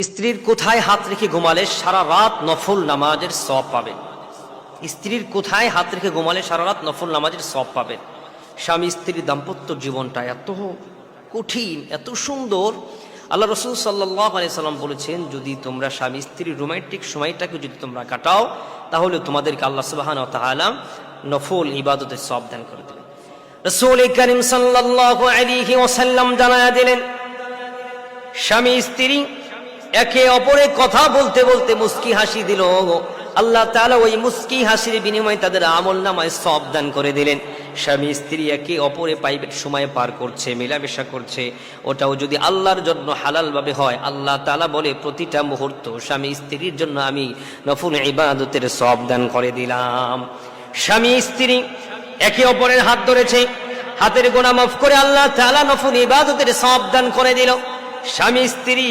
স্ত্রীর কোথায় হাত রেখে ঘুমালে সারা রাত নফল নামাজের সওয়াব পাবেন? স্ত্রীর কোথায় হাত রেখে ঘুমালে সারা রাত নফল নামাজের সওয়াব পাবেন? স্বামী স্ত্রীর দাম্পত্য জীবনটা এত কঠিন, এত সুন্দর। আল্লাহ রাসূল সাল্লাল্লাহু আলাইহি সাল্লাম বলেছেন, যদি তোমরা স্বামী স্ত্রীর রোমান্টিক সময়টাকে যদি তোমরা কাটাও, তাহলে তোমাদেরকে আল্লাহ সুবহানাহু ওয়া তাআলা নফল ইবাদতের সওয়াব দান করে দেবেন। রাসূল করিম সাল্লাল্লাহু আলাইহি ওয়াসাল্লাম জানায়া দিলেন, স্বামী স্ত্রী একে অপরে কথা বলতে বলতে মুস্কি হাসি দিল, আল্লাহ তাআলা ওই মুস্কি হাসির বিনিময়ে তাদের আমলনামায় সওয়াব দান করে দিলেন। স্বামী স্ত্রী একে অপরে প্রাইভেট সময় পার করছে, মেলামেশা করছে, ওটাও যদি আল্লাহর জন্য হালাল ভাবে হয়, আল্লাহ তাআলা বলে প্রতিটা মুহূর্ত স্বামী স্ত্রীর জন্য আমি নফল ইবাদতের সওয়াব দান করে দিলাম। স্বামী স্ত্রী একে অপরের হাত ধরেছে, হাতের গোনা মাফ করে আল্লাহ তাআলা নফল ইবাদতের সওয়াব দান করে দিল। স্বামী স্ত্রী